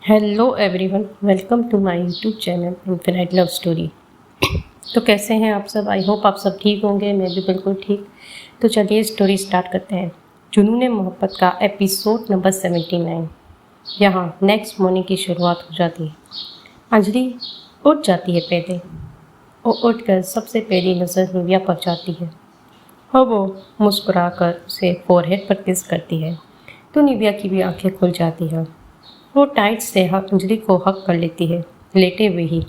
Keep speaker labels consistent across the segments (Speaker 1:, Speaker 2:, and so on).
Speaker 1: Hello everyone, welcome to my YouTube channel infinite love story. तो कैसे हैं आप सब? आई होप आप सब ठीक होंगे। मैं भी बिल्कुल ठीक। तो चलिए स्टोरी स्टार्ट करते हैं। जुनून मोहब्बत का एपिसोड नंबर 79। यहाँ नेक्स्ट मॉर्निंग की शुरुआत हो जाती है। अंजलि उठ जाती है पहले। वो उठकर सबसे पहली नज़र निविया पर जाती है और वो मुस्कुराकर उसे फोरहेड पर किस करती है। तो निविया की भी आंखें खुल जाती हैं। वो टाइट से अंजलि को हक कर लेती है, लेटे हुए ही।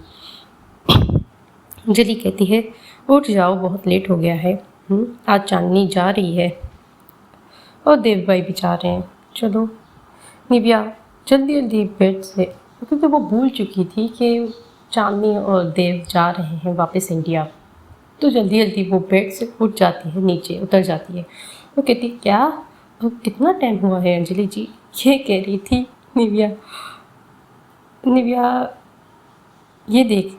Speaker 1: अंजलि कहती है, उठ जाओ, बहुत लेट हो गया है। आज चांदनी जा रही है और देव भाई भी जा रहे हैं। चलो। निव्या जल्दी जल्दी बेड से, क्योंकि वो भूल चुकी थी कि चांदनी और देव जा रहे हैं वापस इंडिया। तो जल्दी जल्दी वो बेड से उठ जाती है, नीचे उतर जाती है। वो कहती, क्या अब कितना टाइम हुआ है अंजलि जी? ये कह रही थी निव्या। निव्या ये देख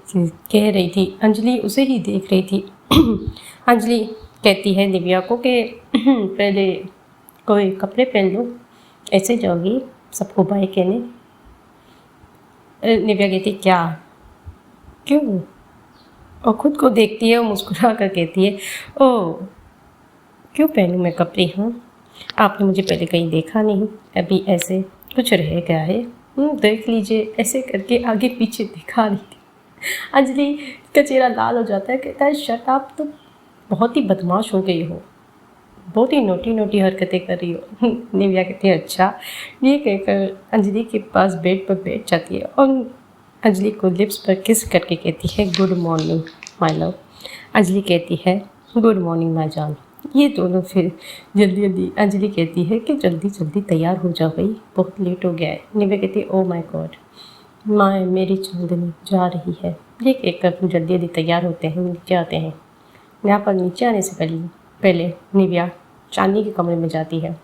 Speaker 1: कह रही थी, अंजलि उसे ही देख रही थी। अंजलि कहती है निव्या को कि पहले कोई कपड़े पहन लो, ऐसे जाओगी सबको बाय कहने। निव्या कहती, क्या, क्यों? और ख़ुद को देखती है और मुस्कुरा कर कहती है, ओ क्यों पहनूँ मैं कपड़े? हाँ, आपने मुझे पहले कहीं देखा नहीं, अभी ऐसे कुछ रह गया है। देख लीजिए, ऐसे करके आगे पीछे दिखा रही थी। अंजलि का चेहरा लाल हो जाता है, कहता है, शट आप तो बहुत ही बदमाश हो गई हो, बहुत ही नोटी नोटी हरकतें कर रही हो। निव्या कहती है, अच्छा। ये कहकर अंजलि के पास बेड पर बैठ जाती है और अंजलि को लिप्स पर किस करके कहती है, good morning my love. Anjali कहती है, गुड मॉर्निंग माय जान। ये दोनों फिर जल्दी जल्दी, अंजलि कहती है कि जल्दी जल्दी तैयार हो जा गई, बहुत लेट हो गया है। निव्या कहती है, ओ माय गॉड, माँ मेरी चांदनी जा रही है। ये कहकर फिर जल्दी जल्दी तैयार होते हैं, नीचे आते हैं। यहाँ पर नीचे आने से पहले निव्या चांदनी के कमरे में जाती है।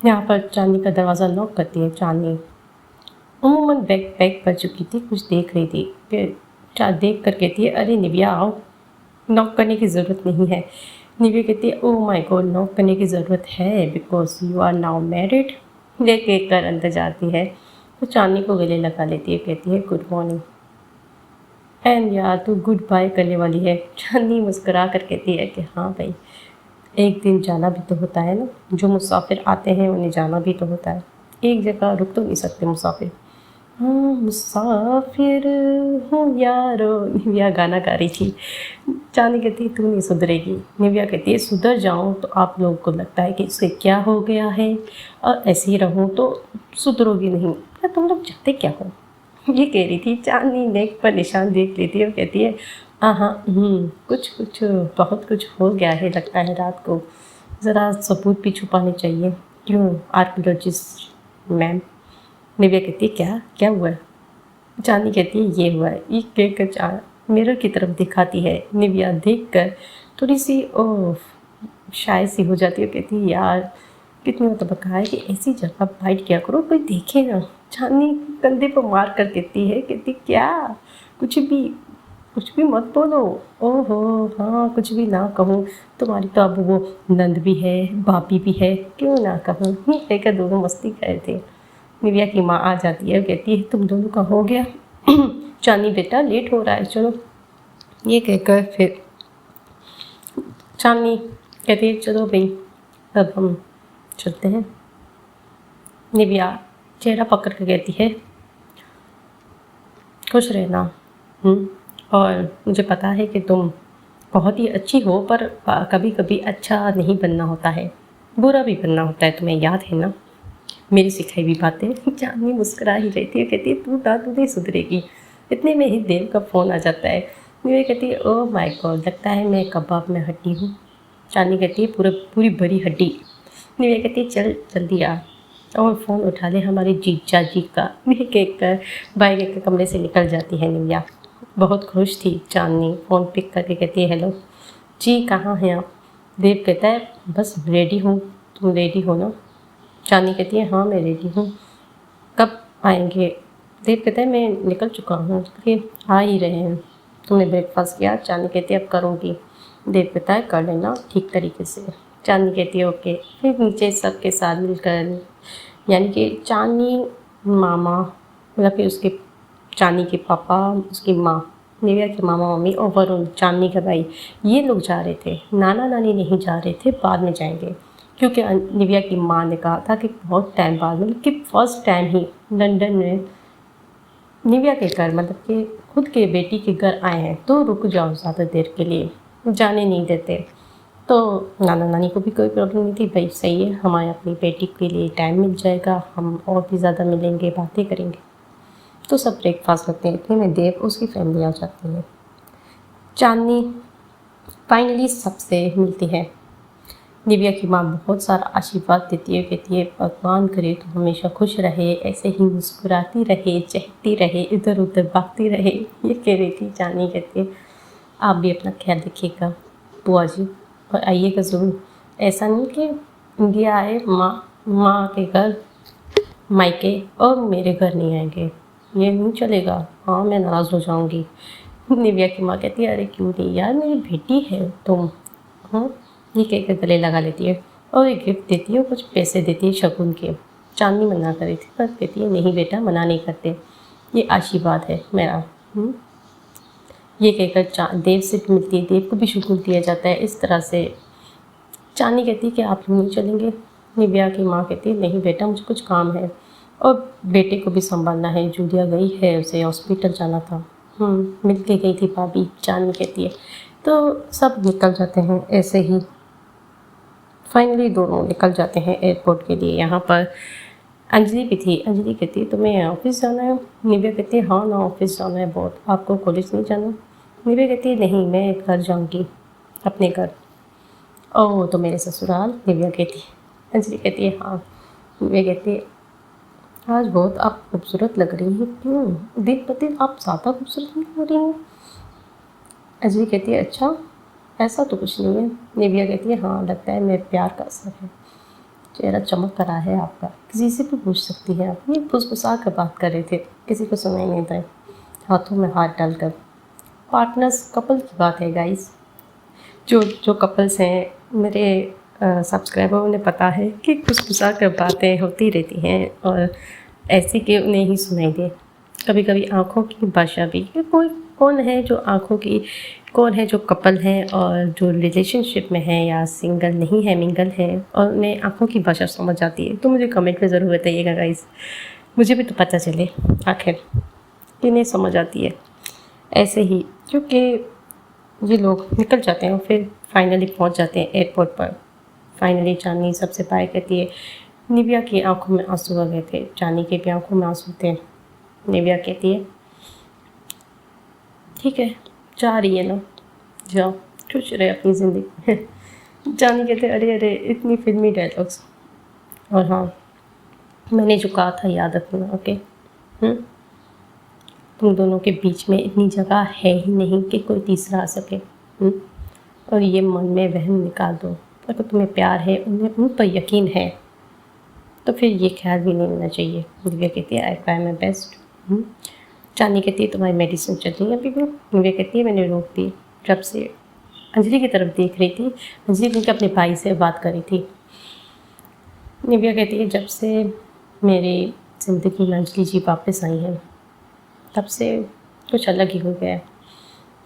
Speaker 1: यहाँ पर चांदनी का दरवाज़ा लॉक करती है। चांदनी उमूमन बैग कर चुकी थी, कुछ देख रही थी। फिर देख कर कहती है, अरे निव्या आओ, नॉक करने की ज़रूरत नहीं है। निव्या कहती है, ओह माय गॉड, नॉक करने की ज़रूरत है, because you are now married. ये कहकर अंदर जाती है तो चांदनी को गले लगा लेती है, कहती है, गुड मॉर्निंग। एंड यार तू गुड बाय करने वाली है। चांदनी मुस्कुरा कर कहती है कि हाँ भाई, एक दिन जाना भी तो होता है ना, जो मुसाफिर आते हैं उन्हें जाना भी तो होता है, एक जगह रुक तो नहीं सकते मुसाफिर। हाँ, मुसाफिर हूँ यारो, निव्या गाना गा रही थी। चांदनी कहती है, तू नहीं सुधरेगी। निव्या कहती है, सुधर जाऊँ तो आप लोगों को लगता है कि इसे क्या हो गया है, और ऐसे ही रहूँ तो सुधरोगी नहीं। क्या तुम लोग चाहते क्या हो? ये कह रही थी। चांदनी नेक पर निशान देख लेती है और कहती है, हाँ, कुछ कुछ बहुत कुछ हो गया है लगता है, रात को ज़रा सबूत भी छुपाने चाहिए। क्यों आर्कियोलॉजिस्ट मैम? निव्या कहती है, क्या क्या हुआ है? चांदनी कहती है, ये हुआ है। ये कहकर मिरर की तरफ दिखाती है। निव्या देखकर थोड़ी सी शाय सी हो जाती है, कहती है, यार कितनी मतलब कहा है कि ऐसी जगह बाइट किया करो, कोई देखे ना। चांदनी कंधे पर मार कर कहती क्या, कुछ भी मत बोलो। ओहो हाँ, कुछ भी ना कहूँ, तुम्हारी तो अब वो नंद भी है, भाभी भी है, क्यों ना कहूँ। ये कहकर दोनों मस्ती कर रहे थे। निव्या की माँ आ जाती है और कहती है, तुम दोनों का हो गया? चांदनी बेटा लेट हो रहा है, चलो। ये कहकर फिर चांदनी कहती है, चलो भाई अब हम चलते हैं। निव्या चेहरा पकड़ कर कहती है, खुश रहना। और मुझे पता है कि तुम बहुत ही अच्छी हो, पर कभी कभी अच्छा नहीं बनना होता है, बुरा भी बनना होता है, तुम्हें याद है ना मेरी सिखाई हुई बातें। चांदनी मुस्कुरा ही रही थी, कहती है, तू नहीं सुधरेगी। इतने में ही देव का फ़ोन आ जाता है। निव्या कहती है, ओह माय गॉड, लगता है मैं कबाब में हड्डी हूँ। चांदनी कहती है, पूरी बड़ी हड्डी। निव्या कहती है, चल जल्दी आ और फ़ोन उठा ले हमारे जीजा जी का। ये कहकर बाइक के कमरे से निकल जाती है निव्या। बहुत खुश थी चांदनी। फ़ोन पिक करके कहती है, हेलो जी, कहाँ हैं आप? देव कहता है, बस रेडी हूँ, तुम रेडी हो ना? चांदनी कहती है, हाँ मैं रेडी हूँ, कब आएंगे? देव कहता है, मैं निकल चुका हूँ, फिर आ ही रहे हैं। तुमने ब्रेकफास्ट किया? चांदनी कहती है, अब करूँगी। देव कहता है, कर लेना ठीक तरीके से। चांदनी कहती है, ओके। फिर नीचे सबके साथ मिलकर, यानी कि चांदनी, मामा, मतलब कि उसके चांदनी के पापा, उसकी माँ, निव्या के मामा मम्मी और वरुण चांदनी का भाई, ये लोग जा रहे थे। नाना नानी नहीं जा रहे थे, बाद में जाएंगे, क्योंकि निव्या की माँ ने कहा था कि बहुत टाइम बाद, मतलब कि फर्स्ट टाइम ही लंदन में निव्या के घर, मतलब कि खुद के बेटी के घर आए हैं, तो रुक जाओ ज़्यादा देर के लिए, जाने नहीं देते। तो नाना नानी को भी कोई प्रॉब्लम नहीं थी, भाई सही है, हमारे अपनी बेटी के लिए टाइम मिल जाएगा, हम और भी ज़्यादा मिलेंगे, बातें करेंगे। तो सब ब्रेकफास्ट करते हैं, इतने में देव उसकी फैमिली आ जाती है। चांदनी फाइनली सबसे मिलती है। निव्या की माँ बहुत सारा आशीर्वाद देती है, कहती है भगवान करे तो हमेशा खुश रहे, ऐसे ही मुस्कुराती रहे, चहकती रहे, इधर उधर भागती रहे, ये कह रही थी। चांदनी कहती है आप भी अपना ख्याल रखिएगा बुआ जी, और आइएगा ज़रूर। ऐसा नहीं कि इंडिया आए माँ के घर मायके और मेरे घर नहीं आएंगे, ये नहीं चलेगा, हाँ मैं नाराज़ हो जाऊँगी। निव्या की माँ कहती है अरे क्यों नहीं यार, मेरी बेटी है तुम। हाँ, ये कह कर गले लगा लेती है और एक गिफ्ट देती है और कुछ पैसे देती है शगुन के। चांदनी मना कर रही थी पर कहती है नहीं बेटा, मना नहीं करते, ये आशीर्वाद है मेरा। ये कहकर देव से मिलती है, देव को भी शुक्र दिया जाता है। इस तरह से चांदनी कहती है कि आप नहीं चलेंगे। निव्या की माँ कहती है नहीं बेटा, मुझे कुछ काम है और बेटे को भी संभालना है, जूलिया गई है, उसे हॉस्पिटल जाना था। मिल के गई थी भाभी, चांदनी कहती है। तो सब निकल जाते हैं ऐसे ही। फाइनली दोनों निकल जाते हैं एयरपोर्ट के लिए। यहाँ पर अंजलि भी थी। अंजलि कहती है तुम्हें ऑफिस जाना है? निव्या कहती है हाँ ना, ऑफिस जाना है बहुत। आपको कॉलेज नहीं जाना? निव्या कहती है नहीं, मैं घर जाऊँगी, अपने घर। ओह तो मेरे ससुराल? निव्या कहती है। अंजलि कहती है हाँ। निव्या कहती है आज बहुत आप खूबसूरत लग रही हैं। क्यों दिन ब दिन आप ज़्यादा खूबसूरत नहीं हो रही हैं? अंजलि कहती है अच्छा, ऐसा तो कुछ नहीं है। निव्या कहती है हाँ, लगता है मेरे प्यार का असर है, चेहरा चमक रहा है आपका। किसी से भी पूछ सकती हैं आप। ये फुसफुसा कर बात कर रहे थे, किसी को सुनाई नहीं था। हाथों में हाथ डालकर। पार्टनर्स कपल की बात है गाइस। जो जो कपल्स हैं मेरे सब्सक्राइबर, उन्हें पता है कि फुसफुसा कर बातें होती रहती हैं और ऐसी कि उन्हें ही सुनाई दे। कभी कभी आँखों की भाषा भी, कोई कौन है जो आँखों की, कौन है जो कपल है और जो रिलेशनशिप में है या सिंगल नहीं है, मिंगल है, और उन्हें आँखों की भाषा समझ आती है, तो मुझे कमेंट में ज़रूर बताइएगा गाइस, मुझे भी तो पता चले आखिर किन्हें समझ आती है। ऐसे ही क्योंकि ये लोग निकल जाते हैं, फिर फाइनली पहुंच जाते हैं एयरपोर्ट पर। फाइनली चांदनी सबसे बाय कहती है। निव्या की आंखों में आंसू आ गए थे, चांदनी की भी आंखों में आंसू थे। निव्या कहती है ठीक है, जा रही है ना, जाओ, खुश रहे अपनी ज़िंदगी में। चांदनी कहते अरे अरे इतनी फिल्मी डायलॉग्स, और हाँ मैंने जो कहा था याद रखना, ओके। तुम दोनों के बीच में इतनी जगह है ही नहीं कि कोई तीसरा आ सके। और ये मन में वहम निकाल दो, अगर तुम्हें प्यार है, उन्हें उन पर यकीन है, तो फिर ये ख्याल भी नहीं होना चाहिए। दिव्या कहती है आई ट्राई माई बेस्ट। चांदनी कहती है तुम्हारी मेडिसिन चल रही है अभी भी? दिव्या कहती है मैंने रोक दी, जब से अंजलि की तरफ देख रही थी। अंजलि के अपने भाई से बात करी थी। निव्या कहती है जब से मेरी ज़िंदगी में अंजलि जी वापस आई हैं, तब से कुछ अलग ही हो गया है।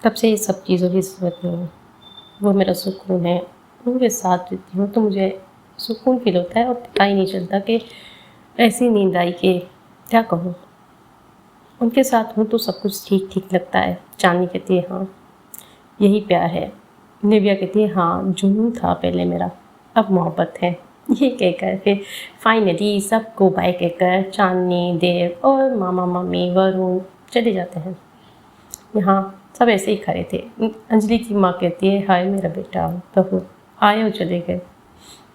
Speaker 1: तब से ये सब चीज़ों की ज़रूरत नहीं है, वो मेरा सुकून है। उनके साथ रहती हूँ तो मुझे सुकून फील होता है और पता ही नहीं चलता कि ऐसी नींद आई कि क्या कहूँ। उनके साथ हूँ तो सब कुछ ठीक ठीक लगता है। चांदनी कहती है हाँ यही प्यार है। निव्या कहती है हाँ जुनून था पहले मेरा, अब मोहब्बत है। ये कहकर फिर फाइनली सबको बाय कहकर चांदनी, देव और मामा मम्मी वरुण चले जाते हैं। यहाँ सब ऐसे ही खड़े थे। अंजलि की माँ कहती है हाय मेरा बेटा बहू, आए और चले गए,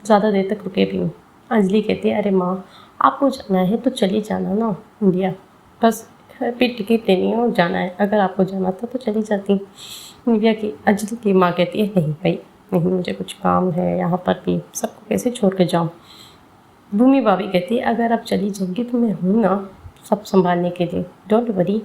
Speaker 1: ज़्यादा देर तक रुके भी नहीं। अंजलि कहती है अरे माँ आपको जाना है तो चली जाना ना इंडिया, बस फिर टिकट लेनी है और जाना है, अगर आपको जाना था तो चली जाती। अंजलि की माँ कहती है नहीं भाई नहीं, मुझे कुछ काम है यहाँ पर भी, सबको कैसे छोड़ के जाऊँ। भूमि भाभी कहती है अगर आप चली जाएंगी तो मैं हूँ ना सब संभालने के लिए, डोंट वरी।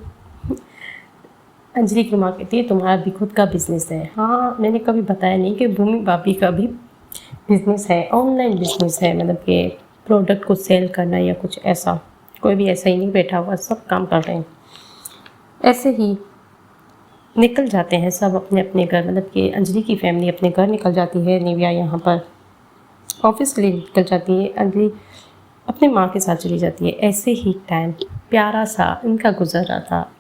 Speaker 1: अंजलि की माँ कहती है तुम्हारा भी खुद का बिजनेस है। हाँ मैंने कभी बताया नहीं कि भूमि भाभी का भी बिजनेस है, ऑनलाइन बिजनेस है, मतलब कि प्रोडक्ट को सेल करना या कुछ ऐसा। कोई भी ऐसा ही नहीं बैठा हुआ, सब काम कर रहे हैं। ऐसे ही निकल जाते हैं सब अपने अपने घर, मतलब कि अंजलि की फैमिली अपने घर निकल जाती है, निव्या यहाँ पर ऑफिस के लिए निकल जाती है, अंजलि अपनी माँ के साथ चली जाती है। ऐसे ही टाइम प्यारा सा इनका गुजर रहा था।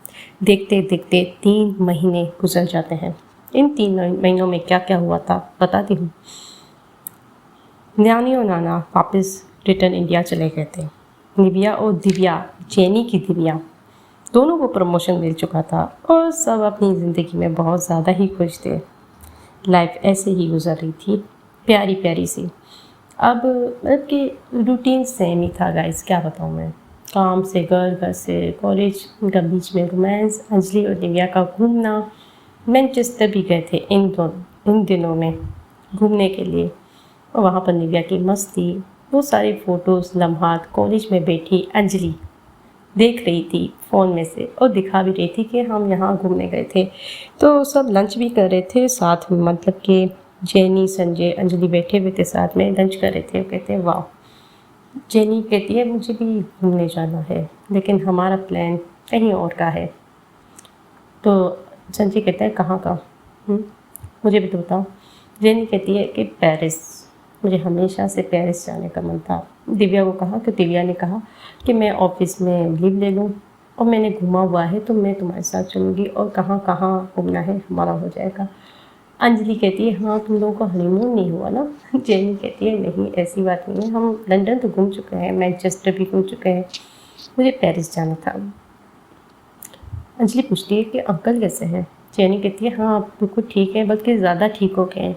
Speaker 1: देखते देखते 3 महीने गुजर जाते हैं। इन 3 महीनों में क्या क्या हुआ था बताती हूँ। नानी और नाना वापस रिटर्न इंडिया चले गए थे। निव्या और दिव्या, जेनी की दिव्या, दोनों को प्रमोशन मिल चुका था और सब अपनी ज़िंदगी में बहुत ज़्यादा ही खुश थे। लाइफ ऐसे ही गुजर रही थी, प्यारी प्यारी सी। अब मतलब कि रूटीन सेम ही था गाइस, क्या बताऊँ मैं। काम से घर, घर से कॉलेज, उनका बीच में रोमांस, अंजलि और दिव्या का घूमना। मैनचेस्टर भी गए थे इन दिनों में घूमने के लिए, और वहाँ पर निव्या की मस्ती, वो सारी फ़ोटोज़, लम्हात। कॉलेज में बैठी अंजलि देख रही थी फ़ोन में से और दिखा भी रही थी कि हम यहाँ घूमने गए थे। तो सब लंच भी कर रहे थे साथ में, मतलब कि जेनी, संजय, अंजलि बैठे हुए थे साथ में, लंच कर रहे थे। कहते हैं वाह। जेनी कहती है मुझे भी घूमने जाना है, लेकिन हमारा प्लान कहीं और का है। तो संजय कहता है कहाँ का? मुझे भी तो बताओ। जेनी कहती है कि पेरिस, मुझे हमेशा से पेरिस जाने का मन था। दिव्या को कहा कि दिव्या ने कहा कि मैं ऑफिस में लीव ले लूँ और मैंने घूमा हुआ है तो मैं तुम्हारे साथ चलूँगी, और कहाँ कहाँ घूमना है हमारा हो जाएगा। अंजलि कहती है हाँ तुम लोगों को हनीमून नहीं हुआ ना? जेनी कहती है नहीं ऐसी बात नहीं है, हम लंदन तो घूम चुके हैं, मैनचेस्टर भी घूम चुके हैं, मुझे पेरिस जाना था। अंजलि पूछती है कि अंकल कैसे हैं? जेनी कहती है हाँ आप बिल्कुल ठीक है, बल्कि ज़्यादा ठीक हो गए हैं।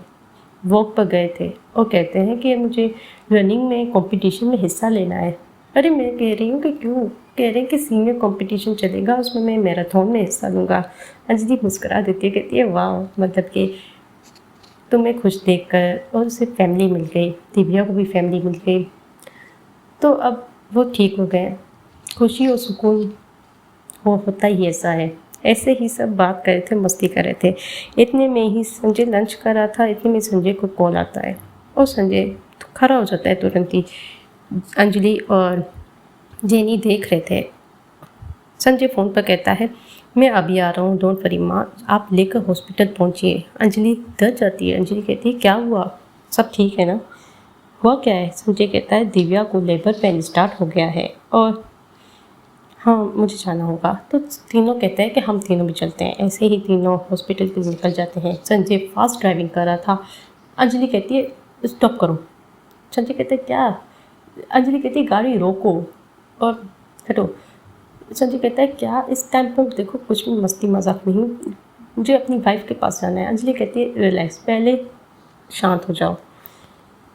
Speaker 1: वॉक पर गए थे और कहते हैं कि मुझे रनिंग में कंपटीशन में हिस्सा लेना है। अरे मैं कह रही हूँ कि क्यों? कह रहे हैं कि सीनियर कंपटीशन चलेगा, उसमें मैं मैराथन में हिस्सा लूँगा। अंजलि मुस्कुरा देती है, कहती है वाह, मतलब कि तुम्हें खुश देखकर और उसे फैमिली मिल गई, दिव्या को भी फैमिली मिल गई, तो अब वो ठीक हो गए। खुशी और सुकून वो होता ही ऐसा है। ऐसे ही सब बात कर रहे थे, मस्ती कर रहे थे। इतने में ही संजय लंच कर रहा था, इतने में संजय को कॉल आता है और संजय खड़ा हो जाता है तुरंत ही। अंजलि और जेनी देख रहे थे। संजय फ़ोन पर कहता है मैं अभी आ रहा हूँ, डोंट वरी माँ, आप लेकर हॉस्पिटल पहुँचिए। अंजलि डर जाती है। अंजलि कहती है क्या हुआ, सब ठीक है ना? हुआ क्या है? संजय कहता है दिव्या को लेबर पेन स्टार्ट हो गया है और हाँ मुझे जाना होगा। तो तीनों कहते हैं कि हम तीनों भी चलते हैं। ऐसे ही तीनों हॉस्पिटल के लिए निकल जाते हैं। संजय फास्ट ड्राइविंग कर रहा था। अंजलि कहती है स्टॉप करो। संजय कहते हैं क्या? अंजलि कहती है गाड़ी रोको और हटो। संजय कहता है क्या इस टाइम पर देखो कुछ भी मस्ती मजाक नहीं, मुझे अपनी वाइफ के पास जाना है। अंजलि कहती है रिलैक्स, पहले शांत हो जाओ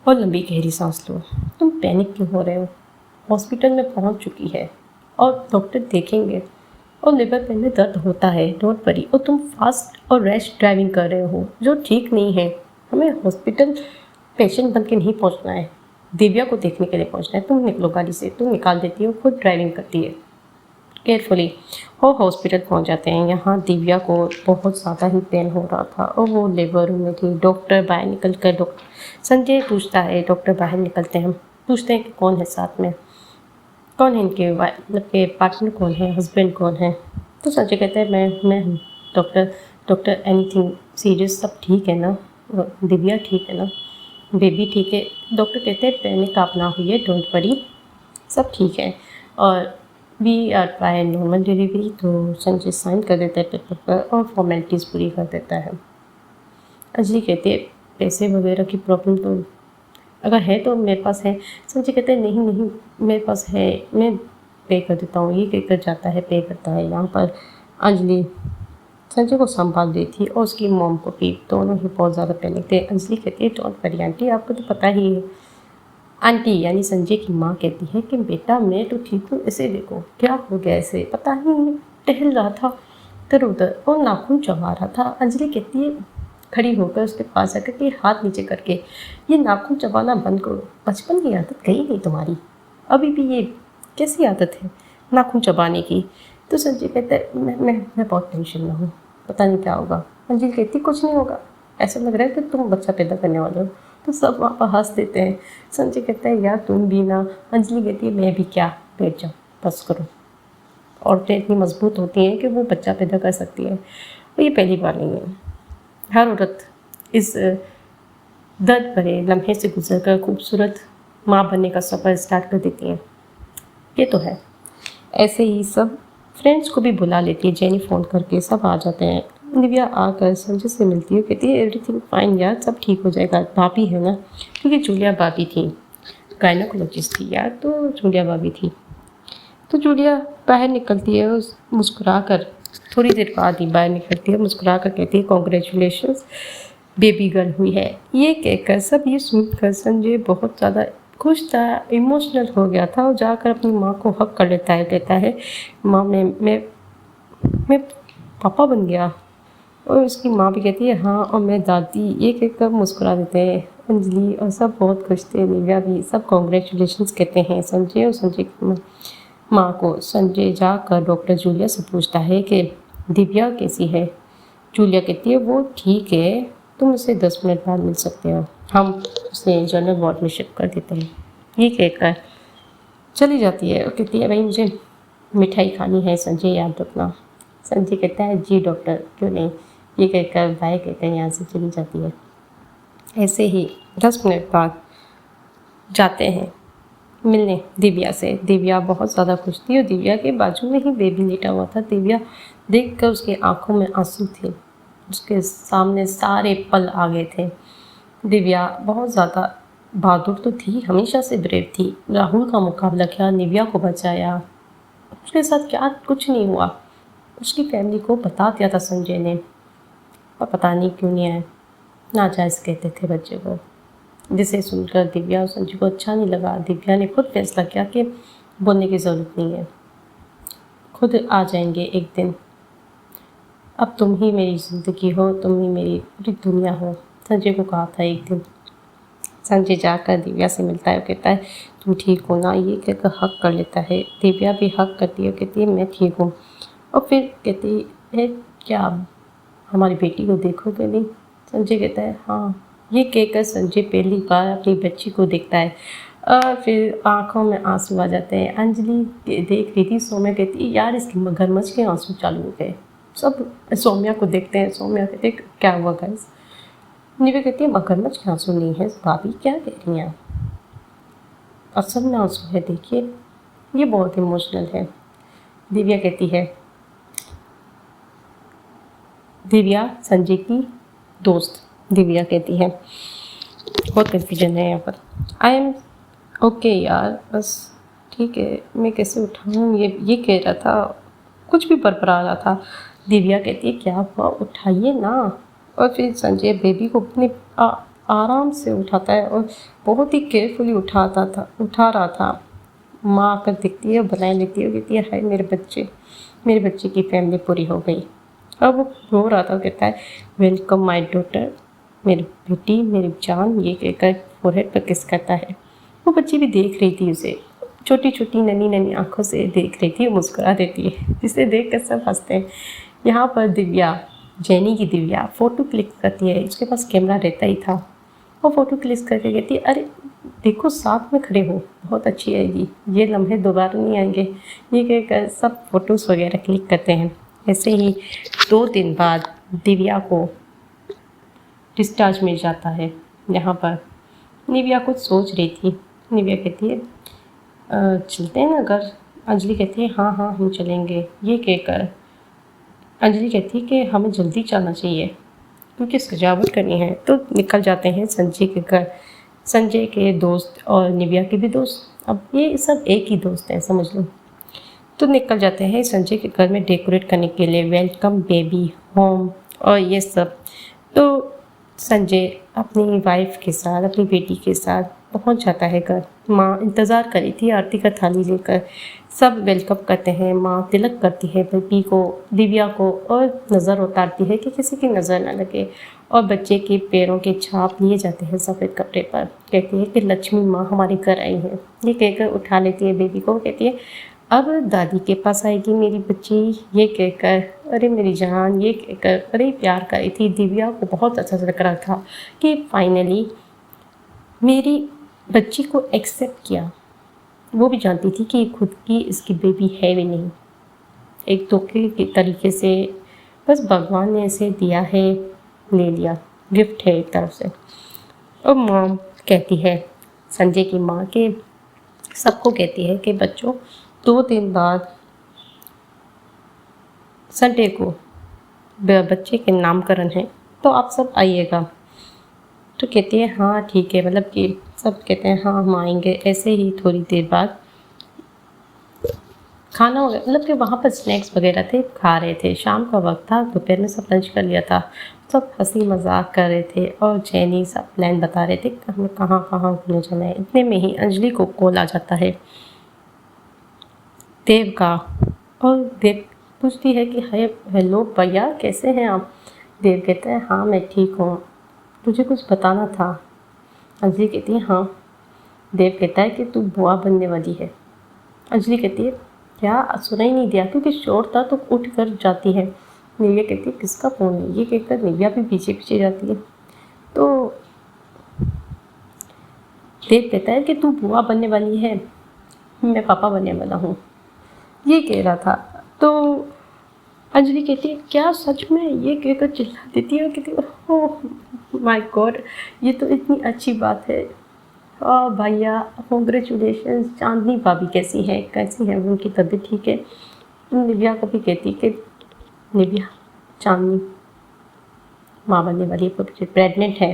Speaker 1: और लंबी गहरी सांस लो। तुम पैनिक क्यों हो रहे हो? हॉस्पिटल में पहुंच चुकी है और डॉक्टर देखेंगे और लिवर पेन में दर्द होता है, डोंट वरी। और तुम फास्ट और रैश ड्राइविंग कर रहे हो जो ठीक नहीं है। हमें हॉस्पिटल पेशेंट बन के नहीं पहुँचना है, दिव्या को देखने के लिए पहुँचना है। तुम निकलो गाड़ी से, तुम निकाल देती हो, खुद ड्राइविंग करती है केयरफुली। वो हॉस्पिटल पहुंच जाते हैं। यहाँ दिव्या को बहुत ज़्यादा ही पेन हो रहा था और वो लेबर रूम में थी। डॉक्टर बाहर निकल कर संजय पूछता है, डॉक्टर बाहर निकलते हैं, पूछते हैं कि कौन है साथ में, कौन है इनके मतलब के पार्टनर, कौन है, हस्बैंड कौन है? तो संजय कहता है मैं हूँ डॉक्टर एनीथिंग सीरियस, सब ठीक है ना? दिव्या ठीक है ना? बेबी ठीक है? डॉक्टर कहते हैं पैनिक आप ना हुई है, डोंट वरी, सब ठीक है और we are try normal delivery. तो संजय साइन कर देता है पेपर पर और फॉर्मेलिटीज़ पूरी कर देता है। अंजलि कहती है पैसे वगैरह की प्रॉब्लम तो अगर है तो मेरे पास है। संजय कहते हैं नहीं नहीं मेरे पास है, मैं पे कर देता हूँ। ये कहकर जाता है, पे करता है। यहाँ पर अंजलि संजय को संभाल रही थी और उसकी मॉम को भी, दोनों ही बहुत ज़्यादा पैनिक थे। अंजलि कहती है डोंट वरी आंटी, आपको तो पता ही है। आंटी यानी संजय की माँ कहती है कि बेटा मैं तो ठीक हूँ, इसे देखो क्या हो गया, इसे पता नहीं, टहल रहा था इधर उधर और नाखून चबा रहा था। अंजलि कहती है खड़ी होकर उसके पास आकर के हाथ नीचे करके, ये नाखून चबाना बंद करो, बचपन की आदत गई नहीं तुम्हारी, अभी भी ये कैसी आदत है नाखून चबाने की? तो संजय कहता है मैं बहुत टेंशन में हूँ, पता नहीं क्या होगा। अंजलि कहती कुछ नहीं होगा, ऐसा लग रहा है कि तुम बच्चा पैदा करने वाले हो। तो सब वहाँ पर हंस देते हैं। संजय कहता है यार तुम भी ना। अंजलि कहती है मैं भी क्या, बैठ जाओ। बस करो। औरतें इतनी मजबूत होती हैं कि वो बच्चा पैदा कर सकती है, और ये पहली बार नहीं है। हर औरत इस दर्द भरे लम्हे से गुजर कर खूबसूरत माँ बनने का सफ़र स्टार्ट कर देती हैं। ये तो है। ऐसे ही सब फ्रेंड्स को भी बुला लेती है जेनी फ़ोन करके, सब आ जाते हैं। दिव्या आकर संजय से मिलती है, कहती है एवरीथिंग फाइन यार, सब ठीक हो जाएगा, भाभी है ना, क्योंकि जूलिया भाभी थी, गायनोकोलॉजिस्ट थी यार, तो जूलिया भाभी थी। तो जूलिया बाहर निकलती है, उस मुस्कुरा कर, थोड़ी देर बाद ही बाहर निकलती है, मुस्कुरा कर कहती है कॉन्ग्रेचुलेशंस, बेबी गर्ल हुई है। ये कहकर सब ये सुनकर संजय बहुत ज़्यादा खुश था, इमोशनल हो गया था, और जाकर अपनी माँ को हक कर लेता है, कहता है माँ मैं पापा बन गया। और उसकी माँ भी कहती है हाँ, और मैं दादी, ये कहकर मुस्कुरा देते हैं अंजलि, और सब बहुत खुश थे। दिव्या भी, सब कॉन्ग्रेचुलेशंस कहते हैं संजय और संजय की माँ को। संजय जाकर डॉक्टर जूलिया से पूछता है कि दिव्या कैसी है। जूलिया कहती है वो ठीक है, तुम उसे 10 मिनट बाद मिल सकते हो, हम उसे जनरल वार्ड में शिफ्ट कर देते हैं। ये कहकर चली जाती है और कहती है भाई मुझे मिठाई खानी है संजय, याद रखना। संजय कहता है जी डॉक्टर, क्यों नहीं। ये कहकर बाय कहकर यहाँ से चली जाती है। ऐसे ही 10 मिनट बाद जाते हैं मिलने दिव्या से। दिव्या बहुत ज़्यादा खुश थी, और दिव्या के बाजू में ही बेबी लेटा हुआ था। दिव्या देखकर उसकी आंखों में आंसू थे, उसके सामने सारे पल आ गए थे। दिव्या बहुत ज़्यादा बहादुर तो थी, हमेशा से ब्रेव थी। राहुल का मुकाबला किया, निव्या को बचाया, उसके साथ क्या कुछ नहीं हुआ। उसकी फैमिली को बता दिया था संजय ने, और पता नहीं क्यों नहीं आए, नाजायज़ कहते थे बच्चे को, जिसे सुनकर दिव्या और संजय को अच्छा नहीं लगा। दिव्या ने खुद फैसला किया कि बोलने की ज़रूरत नहीं है, खुद आ जाएंगे एक दिन, अब तुम ही मेरी ज़िंदगी हो, तुम ही मेरी पूरी दुनिया हो, संजय को कहा था एक दिन। संजय जाकर दिव्या से मिलता है और कहता है तुम ठीक हो ना, ये कहकर हक कर लेता है। दिव्या भी हक करती है, कहती है मैं ठीक हूँ, और फिर कहती है क्या आप हमारी बेटी को देखोगे नहीं। संजय कहता है हाँ। ये कहकर संजय पहली बार अपनी बच्ची को देखता है, और फिर आंखों में आंसू आ जाते हैं। अंजलि देख रही थी, सौम्या कहती है यार इसके मगरमच्छ के आंसू चालू हो गए। सब सौम्या को देखते हैं, सौम्या कहते हैं क्या हुआ गाइस। निव्या कहती है मगरमच्छ के आंसू नहीं है भाभी, क्या कह रही हैं आप, असल में आंसू है, देखिए ये बहुत इमोशनल है। दिव्या कहती है, दिव्या संजय की दोस्त दिव्या कहती है बहुत कन्फ्यूजन है यहाँ पर। आई एम ओके यार, बस ठीक है, मैं कैसे उठाऊँ, ये कह रहा था, कुछ भी बरपरा रहा था। दिव्या कहती है क्या हुआ, उठाइए ना। और फिर संजय बेबी को अपने आराम से उठाता है, और बहुत ही केयरफुली उठा रहा था। माँ आकर दिखती है, बनाए लेती है, कहती है हाय मेरे बच्चे की फैमिली पूरी हो गई। अब वो रो रहा था, कहता है वेलकम माय डॉटर, मेरी बेटी, मेरी जान, ये कहकर फोरहेड पर किस करता है। वो बच्ची भी देख रही थी उसे, छोटी छोटी नन्ही नन्ही आंखों से देख रही थी, मुस्कुरा देती है, जिसे देख कर सब हंसते हैं। यहाँ पर दिव्या, जेनी की दिव्या फ़ोटो क्लिक करती है, उसके पास कैमरा रहता ही था, वो फ़ोटो क्लिक करके कहती है अरे देखो साथ में खड़े हो, बहुत अच्छी आएगी, ये लम्हे दोबारा नहीं आएंगे। ये कहकर सब फ़ोटोज़ वगैरह क्लिक करते हैं। ऐसे ही 2 दिन बाद दिव्या को डिस्चार्ज मिल जाता है। यहाँ पर निव्या कुछ सोच रही थी। निव्या कहती है चलते हैं ना घर। अंजलि कहती है हाँ हाँ हम चलेंगे। ये कहकर अंजलि कहती है कि हमें जल्दी चलना चाहिए क्योंकि सजावट करनी है। तो निकल जाते हैं संजय के घर। संजय के दोस्त और निव्या के भी दोस्त, अब ये सब एक ही दोस्त हैं समझ लो। तो निकल जाते हैं संजय के घर में डेकोरेट करने के लिए, वेलकम बेबी होम और ये सब। तो संजय अपनी वाइफ के साथ, अपनी बेटी के साथ पहुंच जाता है घर। माँ इंतज़ार करी थी आरती का थाली लेकर। सब वेलकम करते हैं, माँ तिलक करती है बेबी को, दिव्या को, और नज़र उतारती है कि किसी की नज़र ना लगे। और बच्चे के पैरों के छाप लिए जाते हैं सफ़ेद कपड़े पर। कहती है कि लक्ष्मी माँ हमारे घर आई है। ये कहकर उठा लेती है बेबी को, कहती है अब दादी के पास आएगी मेरी बच्ची। ये कहकर अरे मेरी जान, ये कहकर अरे प्यार करी थी। दिव्या को बहुत अच्छा लग रहा था कि फाइनली मेरी बच्ची को एक्सेप्ट किया। वो भी जानती थी कि खुद की इसकी बेबी है भी नहीं, एक धोखे के तरीके से बस भगवान ने इसे दिया है, ले लिया, गिफ्ट है एक तरफ से। और मॉम कहती है, संजय की माँ के सबको कहती है कि बच्चों 2 दिन बाद संडे को बच्चे के नामकरण है, तो आप सब आइएगा। तो कहती है हाँ ठीक है, मतलब कि सब कहते हैं हाँ हम आएंगे। ऐसे ही थोड़ी देर बाद खाना वगैरह, मतलब कि वहाँ पर स्नैक्स वगैरह थे, खा रहे थे। शाम का वक्त था, दोपहर में सब लंच कर लिया था। सब हंसी मजाक कर रहे थे और जैनी सब प्लान बता रहे थे हमें कहाँ कहाँ घूमने जाना है। इतने में ही अंजलि को कॉल आ जाता है देव का, और देव पूछती है कि हेलो भैया कैसे हैं आप। देव कहते हैं हाँ मैं ठीक हूँ, तुझे कुछ बताना था। अंजलि कहती है हाँ। देव कहता है कि तू बुआ बनने वाली है। अंजलि कहती है क्या, सुना ही नहीं दिया क्योंकि शोर था तो उठ कर जाती है। निव्या कहती है किसका फ़ोन है, ये कहकर निव्या भी पीछे पीछे जाती है। तो देव कहता है कि तू बुआ बनने वाली है, मैं पापा बनने वाला हूँ, ये कह रहा था। तो अंजलि कहती है क्या सच में, ये कहकर चिल्ला देती है, कहती है ओह माय गॉड, ये तो इतनी अच्छी बात है। भैया कॉन्ग्रेचुलेशन। चांदनी भाभी कैसी है उनकी तबीयत ठीक है। निव्या को भी कहती कि निव्या चांदनी माँ बनने वाली है, प्रेग्नेंट है।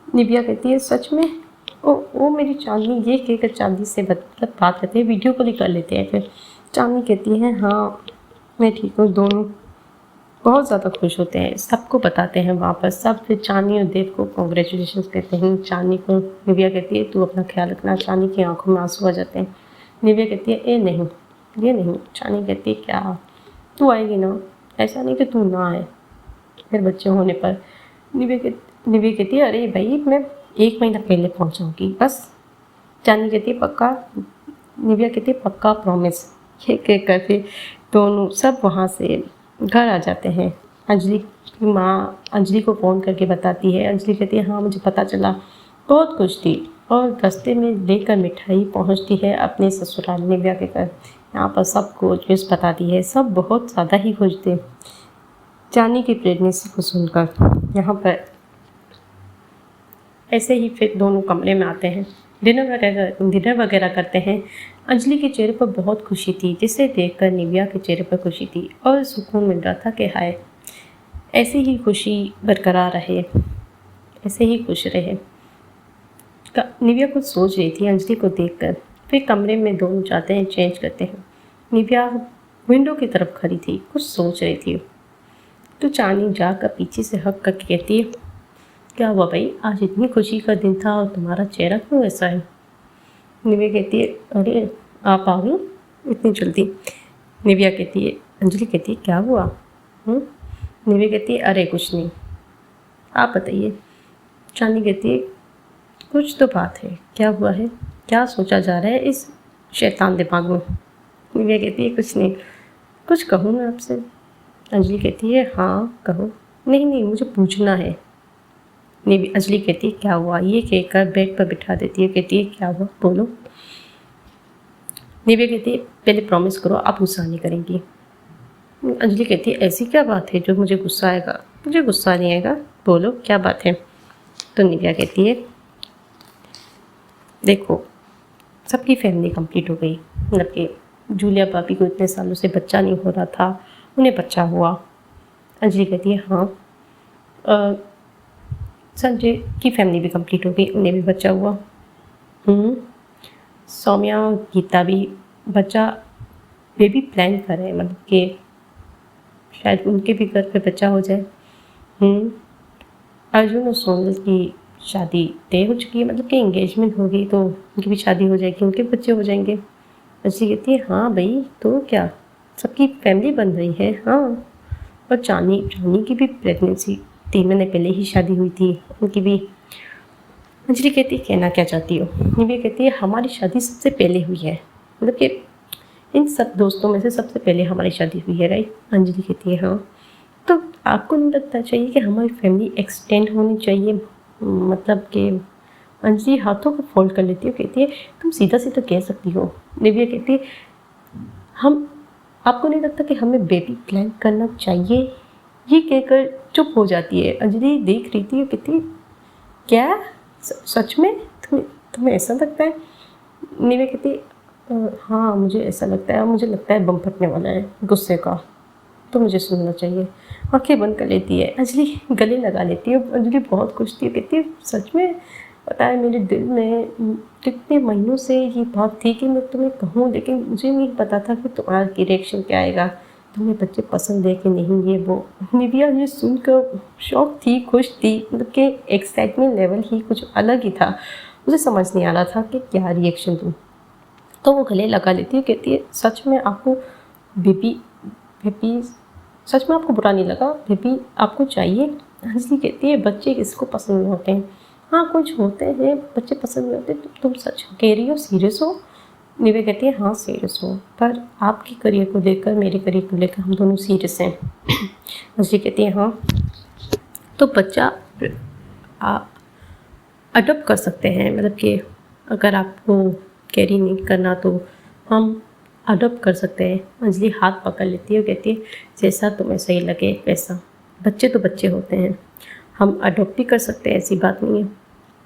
Speaker 1: निव्या कहती है सच में, ओ मेरी चांदनी, ये कहकर चांदनी से मतलब बात करते हैं, वीडियो कॉल कर लेते हैं। फिर चांदनी कहती है हाँ मैं ठीक हूँ। दोनों बहुत ज़्यादा खुश होते हैं, सबको बताते हैं वहाँ पर सब। फिर चांदनी और देव को कॉन्ग्रेचुलेशन कहते हैं। चांदनी को निव्या कहती है तू अपना ख्याल रखना। चांदनी की आंखों में आंसू आ जाते हैं। निव्या कहती है ये नहीं। चांदनी कहती है क्या, तू आएगी ना, ऐसा नहीं कि तू ना आए फिर बच्चे होने पर। निव्या कहती है अरे भाई मैं 1 महीना पहले पहुँच जाऊँगी बस। चांदनी कहती है पक्का। निव्या कहती है पक्का प्रॉमिस। ये कहकर फिर दोनों सब वहाँ से घर आ जाते हैं। अंजलि की माँ अंजलि को फ़ोन करके बताती है। अंजलि कहती है हाँ मुझे पता चला, बहुत खुश थी और रास्ते में लेकर मिठाई पहुँचती है अपने ससुराल निव्या के घर। यहाँ पर सबको न्यूज़ बताती है, सब बहुत ज़्यादा ही खुश थे चांदनी की प्रेगनेंसी को सुनकर। यहाँ पर ऐसे ही फिर दोनों कमरे में आते हैं, डिनर वगैरह करते हैं। अंजलि के चेहरे पर बहुत खुशी थी, जिसे देखकर निव्या के चेहरे पर खुशी थी और सुकून मिल रहा था कि हाय ऐसे ही खुशी बरकरार रहे, ऐसे ही खुश रहे। निव्या कुछ सोच रही थी अंजलि को देखकर। फिर कमरे में दोनों जाते हैं, चेंज करते हैं। निव्या विंडो की तरफ खड़ी थी, कुछ सोच रही थी। तो चांदनी जाकर पीछे से हक करके कहती है क्या हुआ भाई, आज इतनी खुशी का दिन था और तुम्हारा चेहरा क्यों ऐसा है। निव्या कहती है अरे आप आ गई इतनी जल्दी। निव्या कहती है अंजलि कहती है क्या हुआ। निव्या कहती है अरे कुछ नहीं, आप बताइए। चांदनी कहती है कुछ तो बात है, क्या हुआ है, क्या सोचा जा रहा है इस शैतान दिमाग में। निव्या कहती है कुछ नहीं, कुछ कहूँ मैं आपसे। अंजलि कहती है हाँ कहो। नहीं मुझे पूछना है। अंजलि कहती है क्या हुआ, ये कहकर बेड पर बिठा देती है। कहती है क्या हुआ बोलो। निव्या कहती है पहले प्रॉमिस करो आप गुस्सा नहीं करेंगी। अंजलि कहती है ऐसी क्या बात है जो मुझे गुस्सा आएगा। मुझे गुस्सा नहीं आएगा, बोलो क्या बात है। तो निव्या कहती है देखो सबकी फैमिली कंप्लीट हो गई, मतलब कि जूलिया भाभी को इतने सालों से बच्चा नहीं हो रहा था, उन्हें बच्चा हुआ। अंजलि कहती है हाँ संजय की फैमिली भी कंप्लीट हो गई, उन्हें भी बच्चा हुआ। सौम्या और गीता भी बच्चा बेबी प्लान कर रहे हैं, मतलब कि शायद उनके भी घर पे बच्चा हो जाए। अर्जुन और सोनल की शादी तय हो चुकी है, मतलब कि एंगेजमेंट हो गई तो उनकी भी शादी हो जाएगी, उनके बच्चे हो जाएंगे। अच्छी कहती है हाँ भाई तो क्या, सबकी फैमिली बन रही है। हाँ और चांदनी की भी प्रेगनेंसी 3 महीने पहले ही शादी हुई थी, उनकी भी। अंजलि कहती है कहना क्या चाहती हो। निव्या कहती है हमारी शादी सबसे पहले हुई है, मतलब कि इन सब दोस्तों में से सबसे पहले हमारी शादी हुई है राइट। अंजलि कहती है हाँ। तो आपको नहीं लगता चाहिए कि हमारी फैमिली एक्सटेंड होनी चाहिए, मतलब कि अंजलि हाथों को फोल्ड कर लेती है, कहती है तुम सीधा सीधा कह सकती हो। निव्या कहती है हम, आपको नहीं लगता कि हमें बेबी प्लान करना चाहिए? ये कहकर चुप हो जाती है। अंजलि देख रही थी, कहती क्या सच में तुम्हें ऐसा लगता है? निव्या कहती हाँ मुझे ऐसा लगता है, मुझे लगता है बम फटने वाला है गुस्से का, तो मुझे सुनना चाहिए। आंखें बंद कर लेती है, अंजलि गले लगा लेती है। अंजलि बहुत खुश थी, कहती है सच में, पता है मेरे दिल में कितने महीनों से ये बात थी कि मैं तुम्हें कहूँ, लेकिन मुझे नहीं पता था कि तुम्हारा रिएक्शन क्या आएगा, तुम्हें बच्चे पसंद है कि नहीं, ये वो। निव्या ये सुनकर शौक थी, खुश थी, मतलब कि एक्साइटमेंट लेवल ही कुछ अलग ही था। मुझे समझ नहीं आ रहा था कि क्या रिएक्शन दूँ। तो वो गले लगा लेती है, कहती है सच में आपको बेबी सच में आपको बुरा नहीं लगा? बेबी आपको चाहिए? अंजलि कहती है बच्चे किसको पसंद नहीं होते हैं? हाँ कुछ होते हैं बच्चे पसंद नहीं होते। तुम सच कह रही हो? सीरियस हो? निव्या कहती है हाँ सीरियस हो, पर आपके करियर को लेकर, मेरे करियर को लेकर हम दोनों सीरियस हैं। अंजलि कहती है हाँ, तो बच्चा आप अडॉप्ट कर सकते हैं, मतलब कि अगर आपको कैरी नहीं करना तो हम अडॉप्ट कर सकते हैं। अंजलि हाथ पकड़ लेती है और कहती है जैसा तुम्हें सही लगे वैसा, बच्चे तो बच्चे होते हैं, हम अडॉप्ट भी कर सकते हैं, ऐसी बात नहीं है।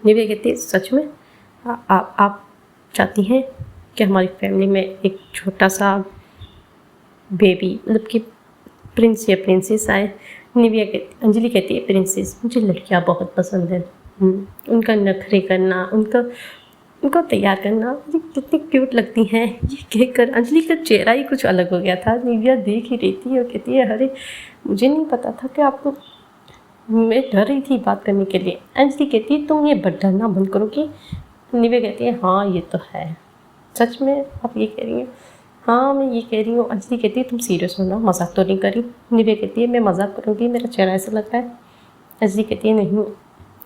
Speaker 1: निव्या कहती है सच में आप चाहती हैं कि हमारी फैमिली में एक छोटा सा बेबी, मतलब कि प्रिंस या प्रिंसेस आए? अंजलि कहती है प्रिंसेस, मुझे लड़कियाँ बहुत पसंद हैं। उनका नखरे करना, उनको तैयार करना, मुझे कितनी क्यूट लगती हैं। ये कहकर अंजलि का चेहरा ही कुछ अलग हो गया था। निव्या देख ही रही थी और कहती है अरे मुझे नहीं पता था कि आपको, मैं डर रही थी बात करने के लिए। अंजलि कहती है तुम ये डरना बंद करोगी? निव्या कहती है हाँ ये तो है, सच में आप ये कह रही हैं? हाँ मैं ये कह रही हूँ। अंजलि कहती है तुम सीरियस हो ना, मजाक तो नहीं करी? निव्या कहती है मैं मजाक करूँगी, मेरा चेहरा ऐसा लगता है? अंजलि कहती है नहीं,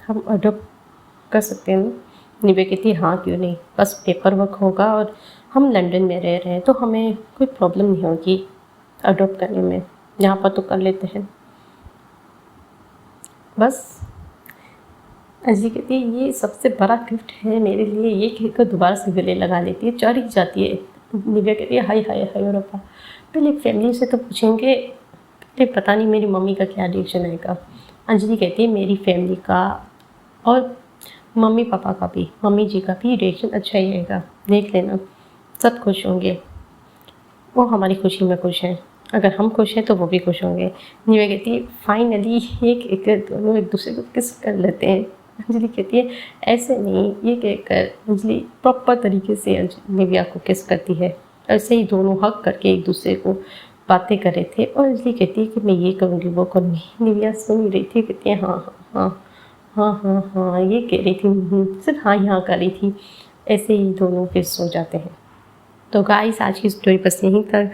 Speaker 1: हम अडॉप्ट कर सकते हैं। निव्या कहती है हाँ क्यों नहीं, बस पेपर वर्क होगा और हम लंदन में रह रहे हैं तो हमें कोई प्रॉब्लम नहीं होगी अडॉप्ट करने में, यहाँ पर तो कर लेते हैं बस। अंजलि कहती है ये सबसे बड़ा गिफ्ट है मेरे लिए, ये कहकर दोबारा से गले लगा लेती है, चढ़ जाती है। निव्या कहती है हाय हाय हाय रब्बा, पहले फैमिली से तो पूछेंगे, पहले पता नहीं मेरी मम्मी का क्या रिएक्शन आएगा। अंजलि कहती है मेरी फैमिली का और मम्मी पापा का भी, मम्मी जी का भी रिएक्शन अच्छा ही आएगा, देख लेना, सब खुश होंगे, वो हमारी खुशी में खुश हैं, अगर हम खुश हैं तो वो भी खुश होंगे। निव्या कहती है फाइनली एक दोनों एक दूसरे को किस कर लेते हैं। अंजलि कहती है ऐसे नहीं, ये कहकर अंजलि प्रॉपर तरीके से निव्या को किस करती है, ऐसे ही दोनों हक करके एक दूसरे को बातें कर रहे थे। और अंजलि कहती है कि मैं ये करूँगी वो करूँगी। निव्या सुन रही थी, कहती है हाँ हाँ हाँ हाँ हाँ हाँ ये कह रही थी, सिर्फ हाँ यहाँ कर रही थी। ऐसे ही दोनों फिर सो जाते हैं। तो गाइस आज की स्टोरी बस यहीं तक।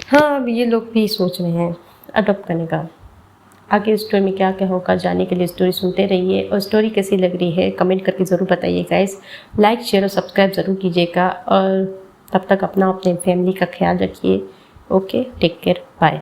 Speaker 1: हाँ अब ये लोग भी सोच रहे हैं अडॉप्ट करने का। आगे स्टोरी में क्या क्या होगा जानने के लिए स्टोरी सुनते रहिए, और स्टोरी कैसी लग रही है कमेंट करके ज़रूर बताइए गाइस। लाइक शेयर और सब्सक्राइब ज़रूर कीजिएगा, और तब तक अपना अपने फैमिली का ख्याल रखिए। Okay, take care, bye.